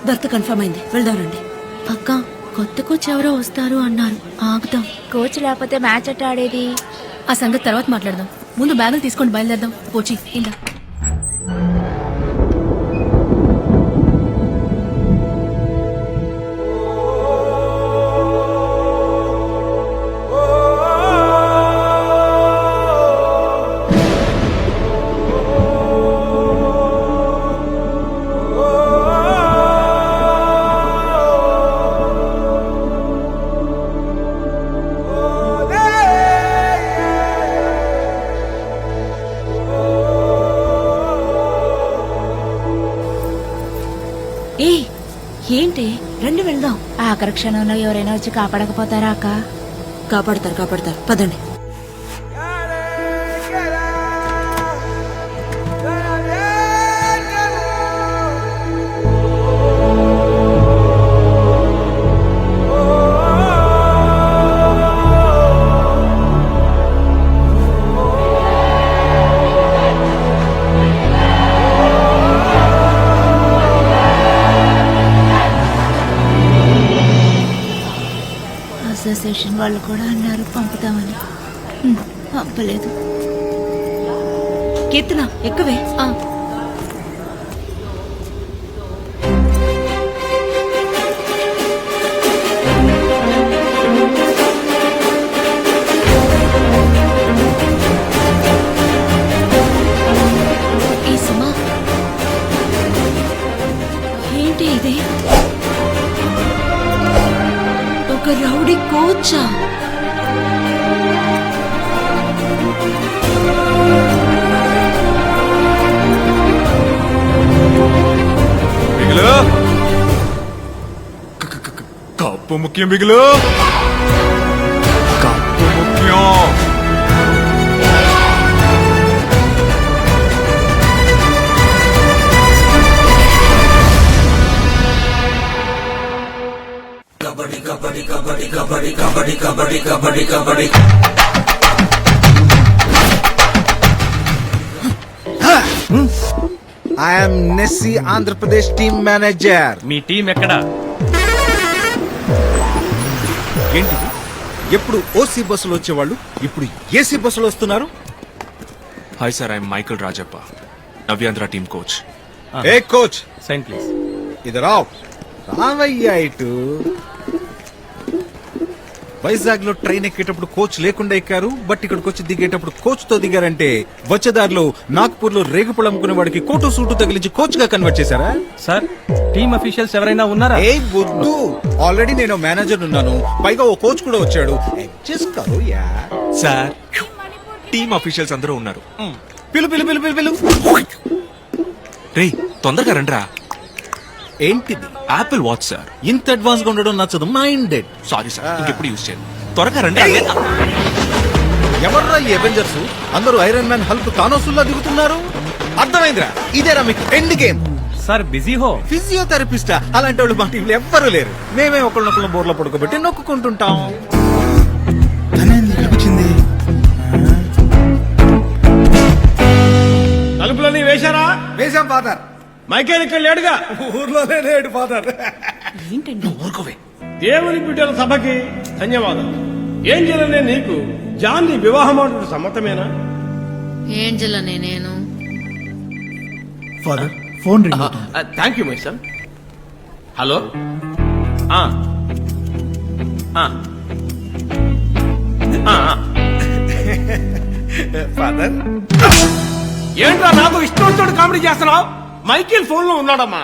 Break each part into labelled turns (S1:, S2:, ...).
S1: Birth confirm అయింది, వెళ్దాం రండి.
S2: అక్క, కొత్త కోచ్ ఎవరో వస్తారు అన్నారు, ఆగుతాం.
S3: కోచ్ లేకపోతే మ్యాచ్ ఎట్ట ఆడేది?
S2: ఆ సంగతి తర్వాత మాట్లాడదాం. ముందు బ్యాగులు తీసుకొని బయలుదేరదాం. పోచి ఇలా
S1: ఏంటి, రండి వెళ్దాం.
S3: ఆఖరి క్షణంలో ఎవరైనా వచ్చి కాపాడకపోతారా అక్క?
S1: కాపాడతారు, పదండి.
S3: అసోసియేషన్ వాళ్ళు కూడా అన్నారు పంపుతామని. పంపలేదు.
S1: కీర్తన ఎక్కవే.
S2: ఈ సుమా,
S1: ఏంటి ఇది? ఒక రౌడీ కోచా?
S4: కప్పు ముఖ్యం బిగులు, కప్పు ముఖ్యం. Kabaddi kabaddi kabaddi kabaddi kabaddi kabaddi kabaddi kabaddi.
S5: I'm Nessie, Andhra Pradesh team manager.
S6: మీ టీం ఎక్కడా?
S5: ఏంటిది? ఎప్పుడు ఓసీ బస్సులో వచ్చేవాళ్ళు ఇప్పుడు ఏసీ బస్సులో వస్తున్నారు.
S4: Hi sir, I'm Michael Rajappa, Navyandhra team coach.
S5: Hey coach,
S6: sign please.
S5: ఇది రావయ్యా ఇటు. వైజాగ్ లో ట్రైన్ ఎక్కేటప్పుడు కోచ్ లేకుండా ఎక్కారు, బట్ ఇక్కడికి వచ్చి దిగేటప్పుడు కోచ్ తో దిగారంటే వచ్చేదారిలో నాగ్పూర్ లో రేగుపళ్ళు అమ్ముకునే వాడికి కోటు సూటు తగిలించి కోచ్ గా కన్వర్ట్ చేశారా?
S6: సార్, టీమ్ అఫీషియల్స్ ఎవరైనా ఉన్నారా?
S5: ఏ వద్దు, ఆల్రెడీ నేను మేనేజర్ ఉన్నాను, పైగా ఓ కోచ్ కూడా వచ్చాడు. అడ్జస్ట్ కరో యా.
S4: సార్, టీమ్ అఫీషియల్స్ అందరూ ఉన్నారు.
S5: పిలు పిలు పిలు పిలు పిలు.
S4: రే, తొందరగా రండ్రా.
S5: ఏంటిది?
S4: Apple watch sir.
S5: ఇంత అడ్వాన్స్ గా ఉండడం నచ్చదు, మైండెడ్.
S4: సారీ సార్, ఇంకెప్పుడు యూజ్ చేయండి. త్వరగా రండి.
S5: ఎవర్రా ఈ అవెంజర్స్? అందరూ ఐరన్ మ్యాన్, హల్క్, థానోసుల్లా దిగుతున్నారు. అర్థమైందిరా, ఇదేరా మీకు ఎండ్ గేమ్.
S6: సార్ బిజీ హో.
S5: ఫిజియోథెరపిస్టా? అలాంటి వాళ్ళు మా టీంలో ఎవ్వరూ లేరు. మేమే ఒకళ్ళనొకళ్ళ బోర్లో పడుకోబెట్టి నొక్కుంటుంటాం.
S7: తలుపులన్నీ వేశారా?
S5: వేసాం ఫాదర్.
S7: మైకేల్ ఇక్కడ లేడుగా?
S5: ఊర్లోనే లేడు ఫాదర్.
S1: ఏంటండి?
S4: ఊరుకోవే.
S7: దేవుని బిడ్డల సభకి ధన్యవాదాలు. ఏంజల్ అనే నీకు జాన్ ని వివాహం ఆడటం సమ్మతమేనా?
S2: ఏంజల్ అనే నేను.
S8: Father, phone ring.
S7: Thank you my son. Hello.
S5: Father,
S7: ఏంట్రా నాతో ఇష్టం వచ్చినట్టు కామెడీ చేస్తున్నావు? మైకేల్ ఫోన్ లో ఉన్నాడమ్మా.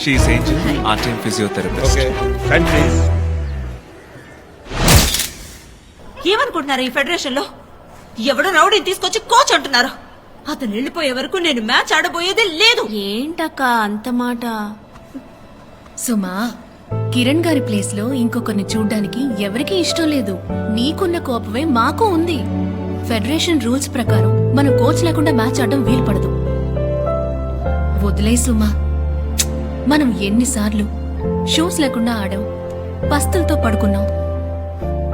S4: షీఈస్ ఏంజల్, ఆ టీమ్ ఫిజియోథెరపిస్ట్.
S1: ఏమనుకుంటున్నారు ఈ ఫెడరేషన్ లో? ఎవడో రౌడీని తీసుకొచ్చి కోచ్ అంటున్నారు. అతను వెళ్ళిపోయే వరకు నేను మ్యాచ్ ఆడబోయేదే లేదు.
S2: ఏంటక్క అంత మాట? సుమా, కిరణ్ గారి ప్లేస్ లో ఇంకొకరిని చూడ్డానికి ఎవరికీ ఇష్టం లేదు. నీకున్న కోపమే మాకు ఉంది. ఫెడరేషన్ రూల్స్ ప్రకారం మనం కోచ్ లేకుండా మ్యాచ్ ఆడడం వీలు పడదు. వదిలే సుమా, మనం ఎన్నిసార్లు షూస్ లేకుండా ఆడాం, పస్తులతో పడుకున్నాం.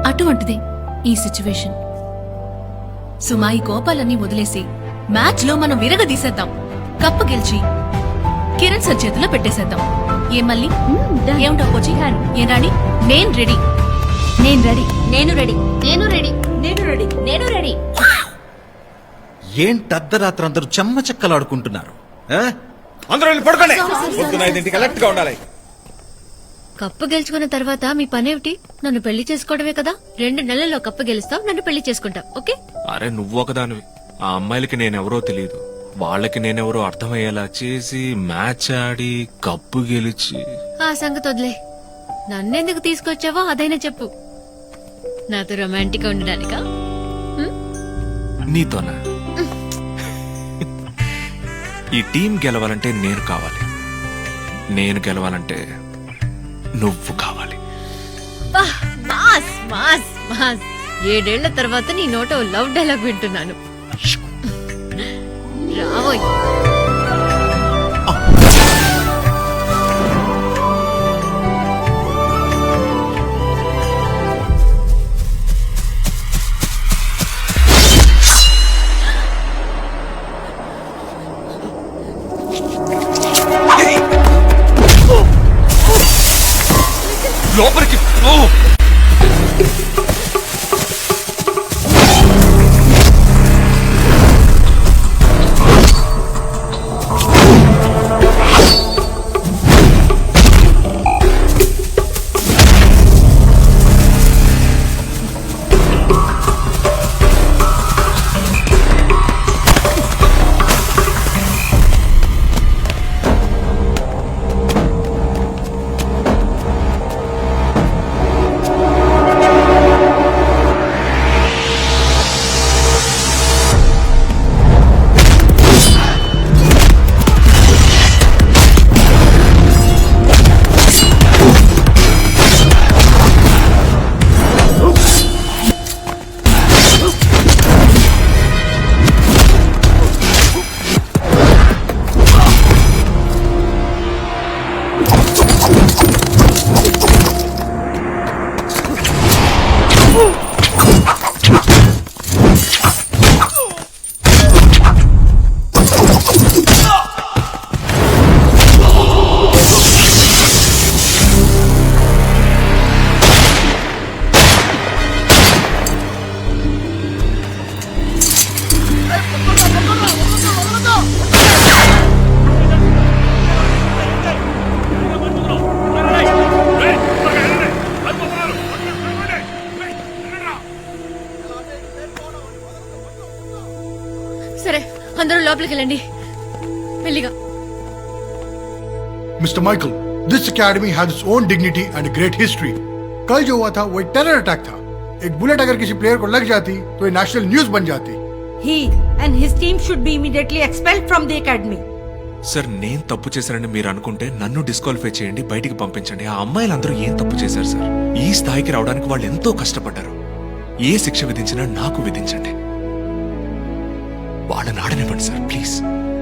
S2: అటువంటిదే ఈ సిచ్యువేషన్. సుమా, ఈ కోపాలన్నీ వదిలేసి మ్యాచ్ లో మనం విరగదీసేద్దాం. కప్పు గెలిచి కిరణ్ సార్ చేతిలో పెట్టేసేద్దాం. ఏం మళ్ళీ ఏమిటో కోచి? ఏం రాణి? నేను రెడీ.
S3: నేను రెడీ.
S2: నేను రెడీ.
S3: నేను రెడీ.
S1: నేను రెడీ.
S2: నేను రెడీ.
S5: ఏంటి అర్ధరాత్రి అందరూ చెమ్మ చెక్కలాడుకుంటున్నారు? ఆ? అందరూ వెళ్ళి పడుకోండి. పొద్దున 5ంటికి అలర్ట్ గా ఉండాలి.
S3: కప్పు గెలుచుకున్న తర్వాత మీ పనేమిటి? నన్ను పెళ్లి చేసుకోవడమే కదా. 2 నెలల్లో కప్పు గెలుస్తావు, నన్ను పెళ్లి చేసుకుంటావు. ఓకే?
S8: అరే నువ్వు ఒకదానివి. ఆ అమ్మాయిలకి నేనెవరో తెలియదు. వాళ్ళకి నేనెవరో అర్థమయ్యేలా చేసి మ్యాచ్ ఆడి కప్పు గెలిచి.
S3: ఆ సంగతి వదిలే. నన్నెందుకు తీసుకొచ్చావో అదైనా చెప్పు. నాతో రొమాంటిక్ గా ఉండడానికా?
S8: నీతోనా? ఈ టీం గెలవాలంటే నేను కావాలి. నేను గెలవాలంటే నువ్వు కావాలి.
S3: Mass mass mass. 7 ఏళ్ల తర్వాత నీ నోట ఓ లవ్ డైలాగ్ వింటున్నాను. రావోయ్.
S8: లోపలికి
S3: సరే, అందరూ లోపలికి వెళ్ళండి మెల్లిగా.
S9: Mr. Michael, this academy has its own dignity and a great history. कल जो हुआ था वो एक टेरर अटैक था. एक बुलेट अगर किसी प्लेयर को लग जाती तो ये नेशनल न्यूज बन जाती.
S1: He and his team should be immediately expelled from the academy.
S8: Sir నేను తప్పు చేశానని మీరు అనుకుంటే నన్ను డిస్క్వాలిఫై చేయండి, బయటికి పంపించండి. ఆ అమ్మాయిలందరూ ఏం తప్పు చేశారు సార్? ఈ స్థాయికి రావడానికి వాళ్ళు ఎంతో కష్టపడ్డారు. ఏ శిక్ష విధించినా నాకు విధించండి. వాళ్ళని ఆడనివ్వండి సార్ ప్లీజ్.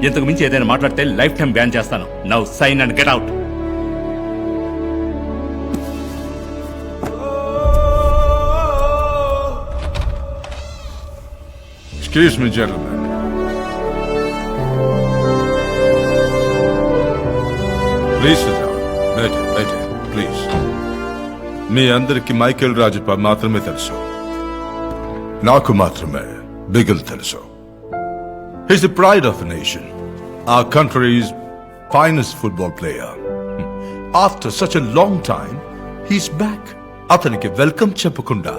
S6: ఇంతకు మించి ఏదైనా మాట్లాడితే లైఫ్ టైం బ్యాన్ చేస్తాను. Now sign and get out.
S10: Excuse me, gentlemen. Please sit down. Later, please. మీ అందరికి మైకేల్ రాజప్ప మాత్రమే తెలుసు. నాకు మాత్రమే బిగిల్ తెలుసు. He's the pride of the nation, our country's finest football player. After such a long time, he's back. అతనికి welcome చెప్పకుండా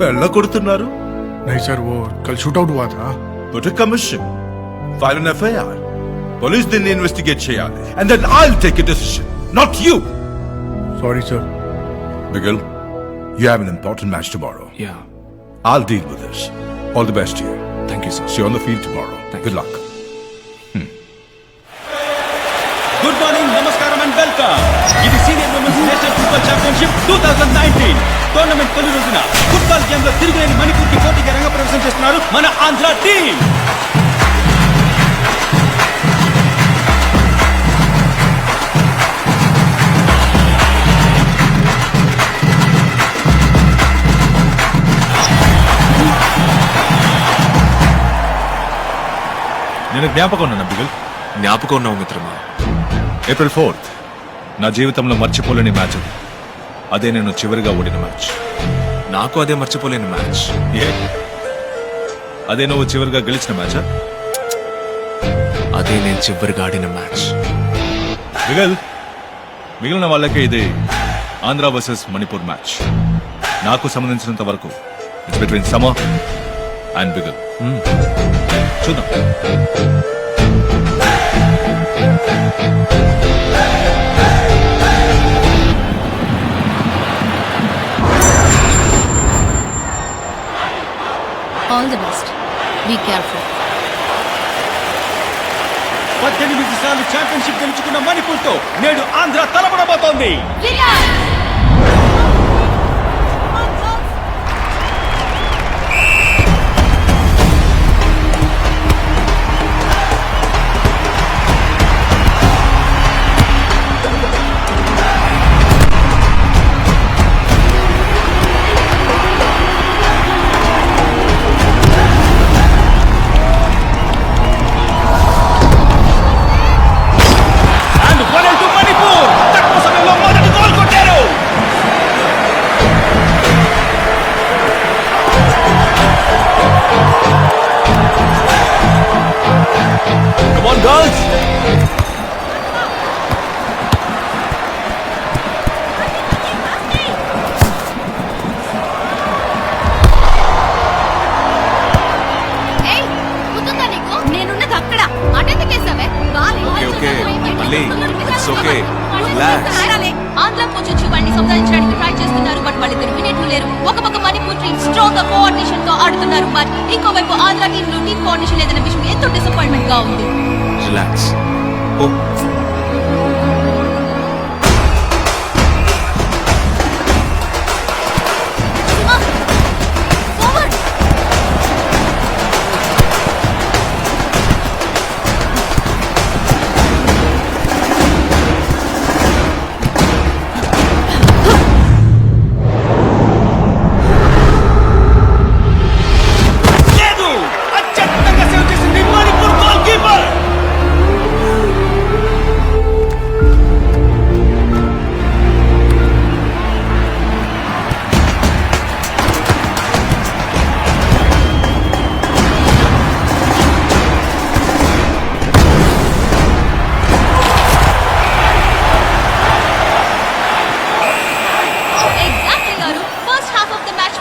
S10: వెళ్ళగొడుతున్నారు.
S9: नहीं सर, वो कल शूट आउट हुआ था.
S10: Put a commission, file an FIR. Police దీన్ని ఇన్వెస్టిగేట్ చేయాలి. And then I'll take a decision, not you.
S9: Sorry sir.
S10: Bigil, you have an important match tomorrow.
S8: Yeah.
S10: I'll deal with this. All the best to you.
S8: Thank you, sir.
S10: See you on the field tomorrow. Good luck.
S6: Good morning, నమస్కారం and welcome. ఇది senior women's national football championship 2019 tournament తొలి రోజున football game లో తిరిగిలేని మణిపూర్ కి పోటీగా రంగ ప్రవేశం చేస్తున్నారు మన ఆంధ్ర టీం.
S11: నేను జ్ఞాపకం ఉన్నా బిగుల్.
S8: జ్ఞాపకం ఉన్నావు మిత్రమా.
S11: April 4th నా జీవితంలో మర్చిపోలేని మ్యాచ్ అది. అదే నేను చివరిగా ఓడిన మ్యాచ్.
S8: నాకు అదే మర్చిపోలేని మ్యాచ్.
S11: ఏ అదే నువ్వు చివరిగా గెలిచిన మ్యాచా?
S8: అదే నేను చివరిగా ఆడిన మ్యాచ్.
S11: బిగల్, మిగిలిన వాళ్ళకే ఇది ఆంధ్ర వర్సెస్ మణిపూర్ మ్యాచ్. నాకు సంబంధించినంత వరకు it's between Samar and Bigal. చూద్దాం.
S2: All the best. Be careful.
S6: 18 సార్లు ఛాంపియన్షిప్ గెలుచుకున్న మణిపూర్ తో నేడు ఆంధ్ర తలపడబోతోంది.
S2: నేనున్నది అక్కడ. అటెందుకేసావే? ఆంధ్ర కోచ్ వచ్చి వాడిని సంపాదించడానికి ట్రై చేస్తున్నారు. బట్ వాళ్ళిద్దరు వినేట్లు లేరు. ఒక పక్క మణిపూర్ టీమ్ స్ట్రాంగ్ గా కోఆర్డినేషన్ తో ఆడుతున్నారు. బట్ ఇంకోవైపు ఆంధ్ర టీమ్ లో టీమ్ కోఆర్డినేషన్ లేదన్న విషయం ఎంతో డిసప్పాయింట్మెంట్ గా ఉంది.
S8: రిలాక్స్. ఓ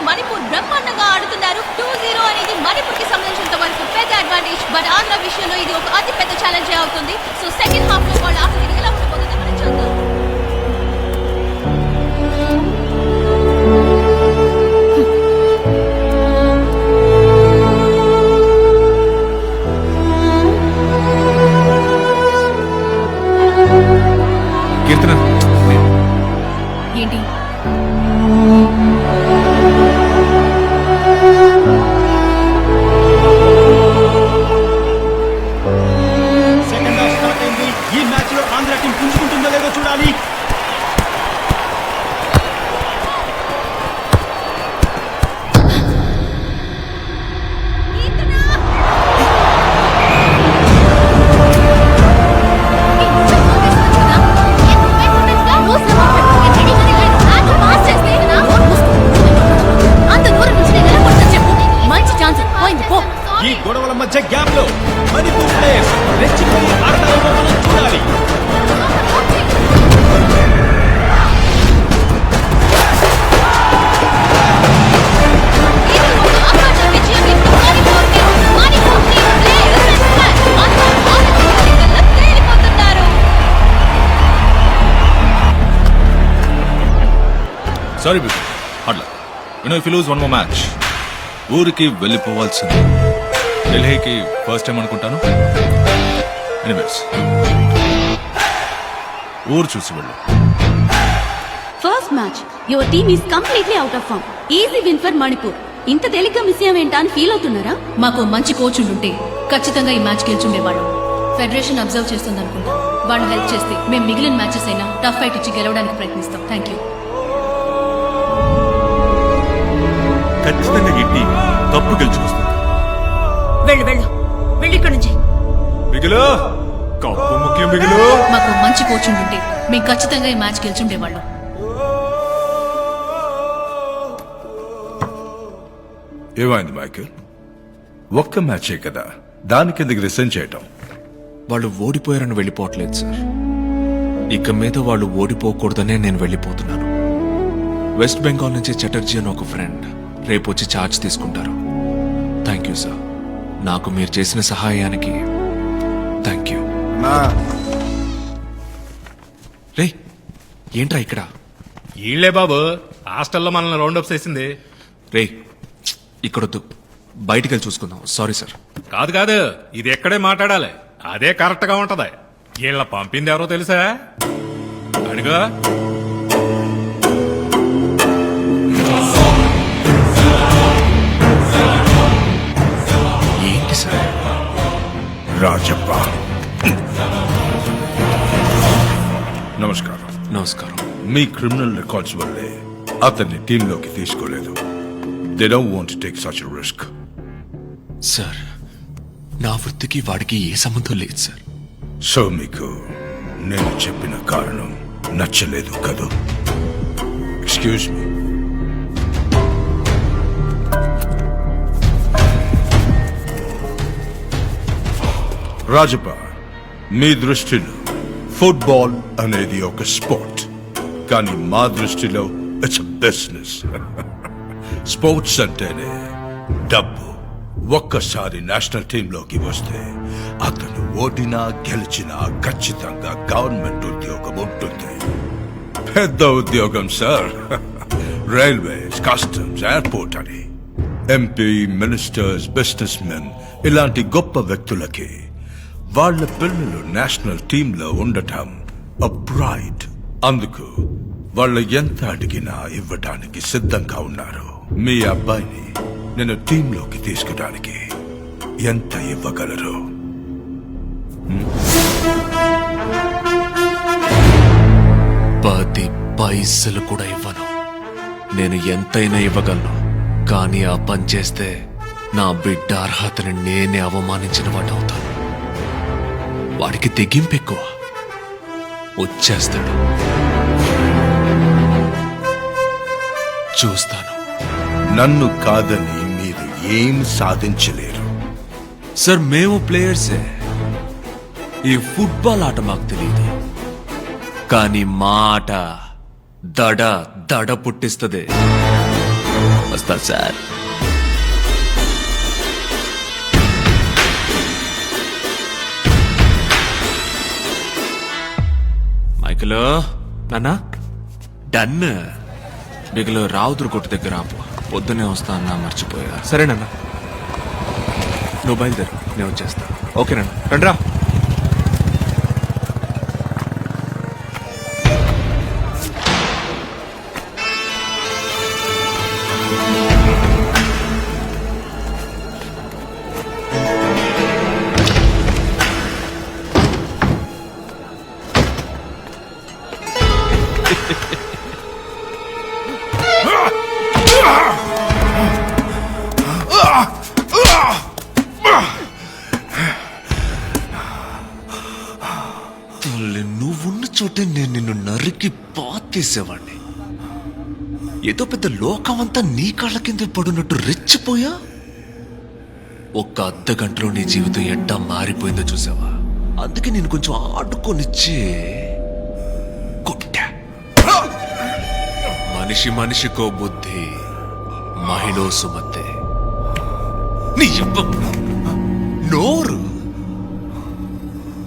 S2: మణిపూర్ బ్రహ్మాండంగా ఆడుతున్నారు. 2-0 అనేది మణిపూర్ కి సంబంధించినంత వరకు పెద్ద అడ్వాంటేజ్. బట్ ఆంధ్ర విషయంలో ఇది ఒక అతి పెద్ద ఛాలెంజ్ అవుతుంది. సో సెకండ్ హాఫ్ లో వాళ్ళు ఆటలు ఎలా ఉండబోతుందో మనం చూద్దాం.
S8: కీర్తన
S2: ఏంటి?
S6: సెకండ్ హాఫ్ స్టార్ట్ అయింది. ఈ మ్యాచ్ లో ఆంధ్ర టీం పుంజుకుంటుందో లేదో చూడాలి. ఈ గొడవల మధ్య గ్యాప్ లో మణిపూర్ ప్లేయర్స్ రెచ్చిపోయి ఆడతారో మనం చూడాలి.
S11: సారీ బిగ్, అట్లా if you lose one more match ఊరికి వెళ్ళిపోవాల్సింది. ఢిల్లీకి ఫస్ట్ టైం అనుకుంటాను. ఎనీవేస్ ఊరు చూసి వెళ్ళు.
S12: First match your team is completely out of form. Easy win for Manipur. ఇంత తేలిగ్గా మిస్ అయ్యామేంటా అని ఫీల్ అవుతున్నారా?
S2: మాకు మంచి కోచ్ ఉంటే ఖచ్చితంగా ఈ మ్యాచ్ గెలిచుండేవాళ్ళం. ఫెడరేషన్ అబ్జర్వ్ చేస్తుంది అనుకుంటా. వాళ్ళు హెల్ప్ చేస్తే మేము మిగిలిన మ్యాచెస్ అయినా టఫ్ ఫైట్ ఇచ్చి గెలవడానికి ప్రయత్నిస్తాం. Thank you.
S11: ఖచ్చితంగా ఈ టీం కప్పు గెలుచుకొస్తుంది.
S1: వెళ్ళు వెళ్ళు వెళ్ళి ఇక్కడి నుంచి.
S8: బిగులు కప్పు ముఖ్యం బిగులు.
S2: మాకు మంచి కోచ్ ఉంటుంటే మేము ఖచ్చితంగా ఈ మ్యాచ్ గెలిచుండేవాళ్ళం.
S10: ఏమైంది మైకేల్? ఒక్క మ్యాచే కదా, దాని కిందకి రిసెంట్ చేయటం.
S8: వాళ్ళు ఓడిపోయారని వెళ్ళిపోవట్లేదు సార్. ఇక మీద వాళ్ళు ఓడిపోకూడదనే నేను వెళ్ళిపోతున్నాను. వెస్ట్ బెంగాల్ నుంచి చటర్జీ అని ఒక ఫ్రెండ్ రేపు వచ్చి ఛార్జ్ తీసుకుంటారు. Thank you sir. నాకు మీరు చేసిన సహాయానికి థ్యాంక్ యూ. రే ఏంట్రా ఇక్కడ?
S11: ఈళ్లే బాబు హాస్టల్లో మనల్ని రౌండప్ చేసింది.
S8: రే ఇక్కడొద్దు, బయటికి వెళ్ళి చూసుకుందాం. Sorry sir.
S11: కాదు కాదు, ఇది ఎక్కడే మాట్లాడాలి, అదే కరెక్ట్ గా ఉంటది. వీళ్ళ పంపింది ఎవరో తెలుసా? అడుగు.
S8: ఏంటి సార్?
S10: రాజప్ప. నమస్కారం.
S8: నమస్కారం.
S10: మీ క్రిమినల్ రికార్డ్స్ వల్లే అతన్ని టీంలోకి తీసుకోలేదు. They don't want to take such a risk.
S8: Sir నా వృత్తికి వాడికి ఏ సంబంధం లేదు సార్.
S10: సో మీకు నేను చెప్పిన కారణం నచ్చలేదు కదూ? Excuse me. రాజప్ప, మీ దృష్టిలో ఫుట్బాల్ అనేది ఒక స్పోర్ట్, కానీ మా దృష్టిలో ఇట్స్ బిజినెస్. స్పోర్ట్స్ అంటేనే డబ్బు. ఒక్కసారి నేషనల్ టీంలోకి వస్తే అతను ఓడినా గెలిచినా ఖచ్చితంగా గవర్నమెంట్ ఉద్యోగం ఉంటుంది. పెద్ద ఉద్యోగం సార్. రైల్వేస్, కస్టమ్స్, ఎయిర్పోర్ట్ అని. ఎంపీ, మినిస్టర్స్, బిజినెస్ మెన్ ఇలాంటి గొప్ప వ్యక్తులకి వాళ్ళ పిల్లలు నేషనల్ టీంలో ఉండటం అ ప్రైడ్. అందుకు వాళ్ళు ఎంత అడిగినా ఇవ్వడానికి సిద్ధంగా ఉన్నారు. మీ అబ్బాయిని నేను టీంలోకి తీసుకురావడానికి ఎంత ఇవ్వగలరు?
S8: 10 పైసలు కూడా ఇవ్వను. నేను ఎంతైనా ఇవ్వగలను, కానీ ఆ పని చేస్తే నా బిడ్డ అర్హతని నేనే అవమానించిన వాడు అవుతాను. వాడికి తెగింపు ఎక్కువ, వచ్చేస్తాడు. చూస్తాను.
S10: నన్ను కాదని మీరు ఏం సాధించలేరు.
S8: సార్ మేము ప్లేయర్సే. ఈ ఫుట్బాల్ ఆట మాకు తెలియదు, కానీ మా ఆట దడ పుట్టిస్తుంది. వస్తా సార్. మైకిలో నాన్న డన్. బిగులు రావుతురు కొట్టు దగ్గర ఆపు. పొద్దునే వస్తా అన్నా, మర్చిపోయా. సరేనన్నా, నువ్వు బయలుదేరు, నేను వచ్చేస్తా. ఓకేనన్నా, రండిరా. నువ్వున్న చోటే నేను నిన్ను నరికి పాతేసేవాడిని. ఏదో పెద్ద లోకమంతా నీ కాళ్ళ కింద పడున్నట్టు రెచ్చిపోయా. ఒక్క అర్ధ గంటలో నీ జీవితం ఎట్టా మారిపోయిందో చూసావా? అందుకే నేను కొంచెం ఆడుకొనిచ్చి కొట్టా. మనిషికో బుద్ధి, మహిళో సుమతే. నీ నోరు.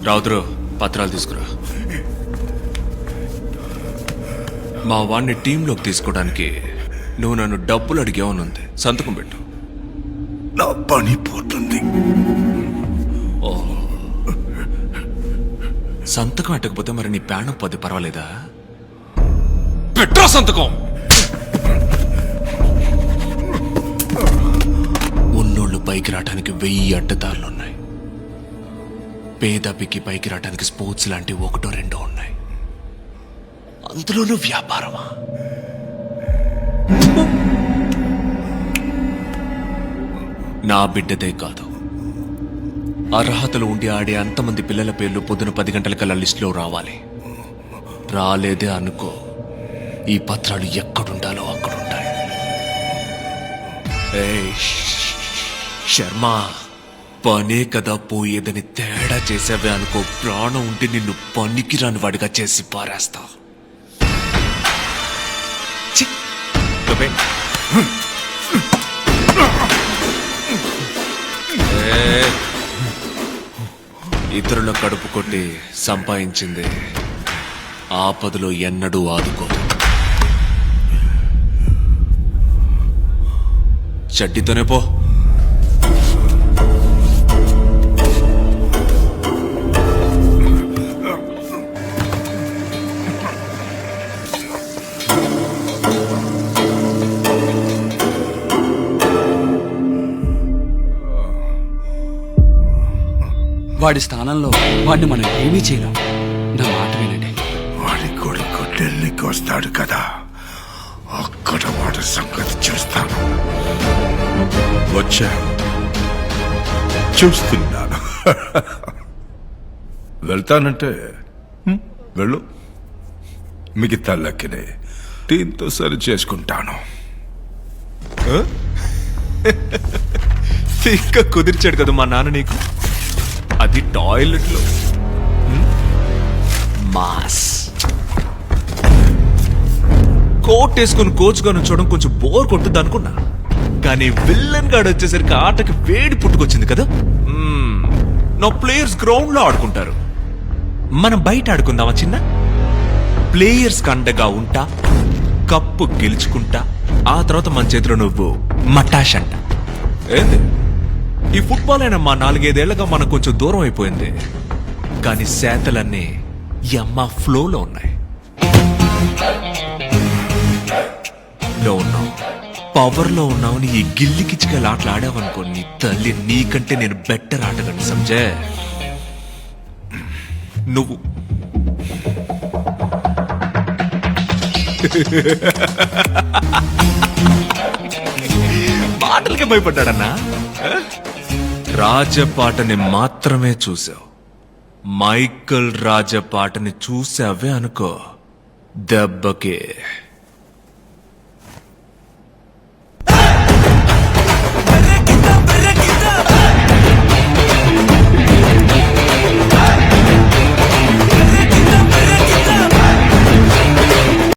S8: రావుతురు, పత్రాలు తీసుకురా. మా వాడిని టీంలోకి తీసుకోవడానికి నువ్వు నన్ను డబ్బులు అడిగావనుంది. సంతకం పెట్టు.
S10: నా పని పోతుంది.
S8: ఓ, సంతకం పెట్టకపోతే మరి నీ ప్రాణం పోతే పర్వాలేదా? పెట్టరా సంతకం. ఉన్నోళ్ళు పైకి రావడానికి 1000 అడ్డదారులున్నాయి. పేదపికి పైకి రావడానికి స్పోర్ట్స్ లాంటివి 1-2 ఉన్నాయి. అందులోనూ వ్యాపారమా? నా బిడ్డదే కాదు, అర్హతలు ఉండి ఆడే అంతమంది పిల్లల పేర్లు పొద్దున 10 గంటలకల్లా లిస్టులో రావాలి. రాలేదే అనుకో, ఈ పత్రాలు ఎక్కడుండాలో అక్కడుంటాయి. ఏయ్ శర్మ, పనే కదా పోయేదని తేడా చేసావే అనుకో, ప్రాణం ఉంటే నిన్ను పనికిరాని వాడిగా చేసి పారేస్తా. ఛీ! గబే. ఇతరుల కడుపు కొట్టి సంపాదించింది ఆపదలో ఎన్నడూ ఆదుకోదు. చడ్డీతోనే పో.
S6: వాడి స్థానంలో వాడిని మనం ఏమీ చేయలేం. నా మాట వినండి.
S10: వాడి కొడుకు ఢిల్లీకి వస్తాడు కదా, అక్కడ వాడి సంగతి చూస్తాను. వచ్చా, చూస్తున్నాను. వెళ్తానంటే వెళ్ళు, మిగతా లెక్కనే టీంతో సరి చేసుకుంటాను.
S8: ఇంకా కుదిర్చాడు కదా మా నాన్న నీకు, అది టాయిలెట్ లో. మాస్ కోట్ వేసుకుని కోచ్ గా నుంచోవడం కొంచెం బోర్ కొట్టుద్ది అనుకున్నా, కానీ విల్లన్ గాడు వచ్చేసరికి ఆటకి వేడి పుట్టుకొచ్చింది కదా. నా ప్లేయర్స్ గ్రౌండ్ లో ఆడుకుంటారు, మనం బయట ఆడుకుందామా చిన్న? ప్లేయర్స్ కండగా ఉంటా, కప్పు గెలుచుకుంటా, ఆ తర్వాత మన చేతిలో నువ్వు మటాష్ అంట. ఏంది ఈ ఫుట్బాల్ అయినా మా 4-5 ఏళ్లగా మనకు కొంచెం దూరం అయిపోయింది, కానీ శాతలన్నీ అమ్మ ఫ్లోలో ఉన్నాయి. లో ఉన్నావు, పవర్ లో ఉన్నావు, నీ ఈ గిల్లికిచ్చికలు ఆటలు ఆడావనుకో, నీ తల్లి నీకంటే నేను బెటర్ ఆటగాని సంజే. నువ్వు మాటలకి భయపడ్డాడన్నా. రాజపాటని మాత్రమే చూసావు, మైకల్ రాజపాటని చూసావే అనుకో, దెబ్బకే